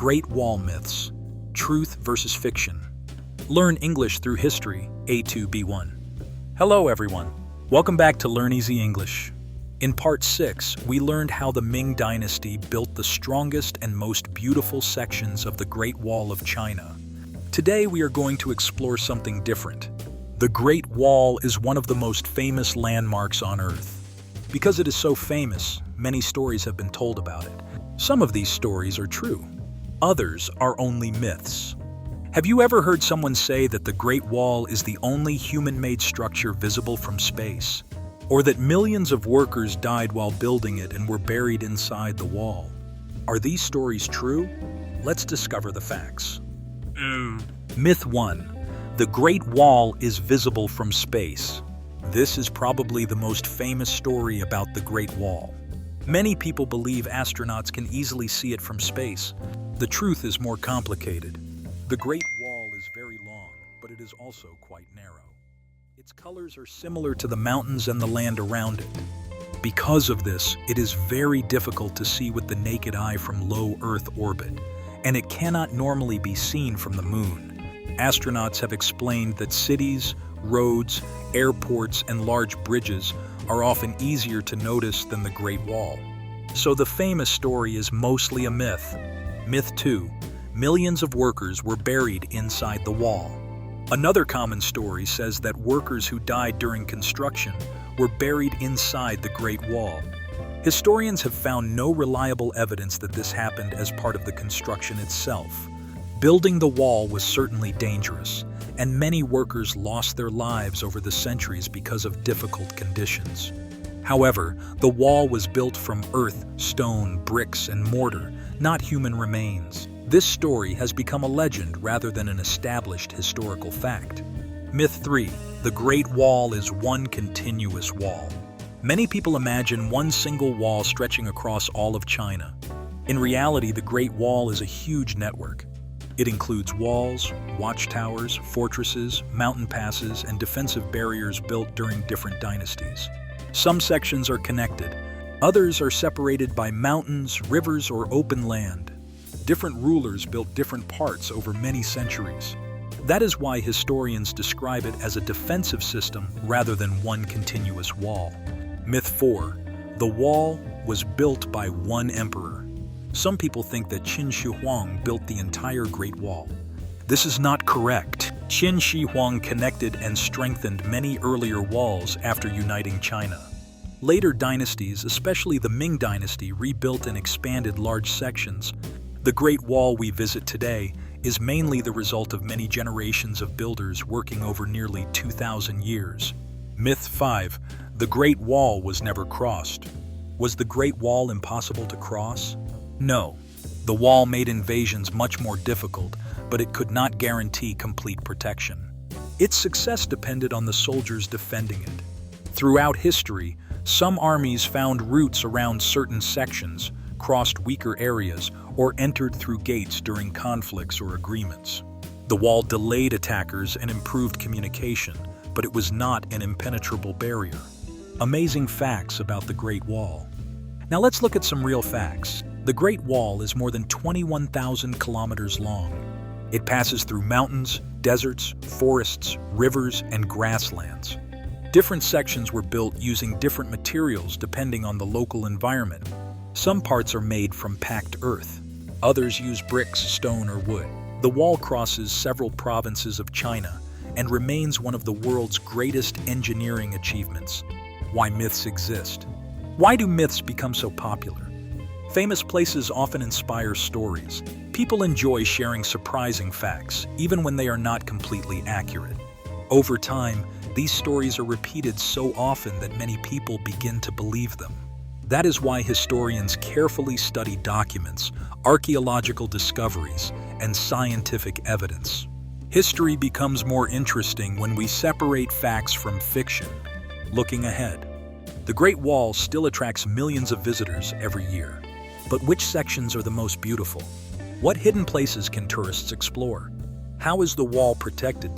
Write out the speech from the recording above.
Great Wall Myths, Truth versus Fiction. Learn English through HistoryA2B1. Hello everyone, welcome back to Learn Easy English. In Part 6, we learned how the Ming Dynasty built the strongest and most beautiful sections of the Great Wall of China. Today we are going to explore something different. The Great Wall is one of the most famous landmarks on Earth. Because it is so famous, many stories have been told about it. Some of these stories are true. Others are only myths. Have you ever heard someone say that the Great Wall is the only human-made structure visible from space? Or that millions of workers died while building it and were buried inside the wall? Are these stories true? Let's discover the facts. Myth 1. The Great Wall is visible from space. This is probably the most famous story about the Great Wall. Many people believe astronauts can easily see it from space. The truth is more complicated. The Great Wall is very long, but it is also quite narrow. Its colors are similar to the mountains and the land around it. Because of this, it is very difficult to see with the naked eye from low Earth orbit, and it cannot normally be seen from the moon. Astronauts have explained that cities, roads, airports, and large bridges are often easier to notice than the Great Wall. So the famous story is mostly a myth. Myth 2. Millions of workers were buried inside the wall. Another common story says that workers who died during construction were buried inside the Great Wall. Historians have found no reliable evidence that this happened as part of the construction itself. Building the wall was certainly dangerous, and many workers lost their lives over the centuries because of difficult conditions. However, the wall was built from earth, stone, bricks, and mortar, not human remains. This story has become a legend rather than an established historical fact. Myth 3. The Great Wall is one continuous wall. Many people imagine one single wall stretching across all of China. In reality, the Great Wall is a huge network. It includes walls, watchtowers, fortresses, mountain passes, and defensive barriers built during different dynasties. Some sections are connected. Others are separated by mountains, rivers, or open land. Different rulers built different parts over many centuries. That is why historians describe it as a defensive system rather than one continuous wall. Myth 4. The wall was built by one emperor. Some people think that Qin Shi Huang built the entire Great Wall. This is not correct. Qin Shi Huang connected and strengthened many earlier walls after uniting China. Later dynasties, especially the Ming Dynasty, rebuilt and expanded large sections. The Great Wall we visit today is mainly the result of many generations of builders working over nearly 2,000 years. Myth 5. The Great Wall was never crossed. Was the Great Wall impossible to cross? No. The wall made invasions much more difficult, but it could not guarantee complete protection. Its success depended on the soldiers defending it. Throughout history, some armies found routes around certain sections, crossed weaker areas, or entered through gates during conflicts or agreements. The wall delayed attackers and improved communication, but it was not an impenetrable barrier. Amazing facts about the Great Wall. Now let's look at some real facts. The Great Wall is more than 21,000 kilometers long. It passes through mountains, deserts, forests, rivers, and grasslands. Different sections were built using different materials depending on the local environment. Some parts are made from packed earth. Others use bricks, stone, or wood. The wall crosses several provinces of China and remains one of the world's greatest engineering achievements. Why myths exist. Why do myths become so popular? Famous places often inspire stories. People enjoy sharing surprising facts, even when they are not completely accurate. Over time, these stories are repeated so often that many people begin to believe them. That is why historians carefully study documents, archaeological discoveries, and scientific evidence. History becomes more interesting when we separate facts from fiction. Looking ahead, the Great Wall still attracts millions of visitors every year. But which sections are the most beautiful? What hidden places can tourists explore? How is the wall protected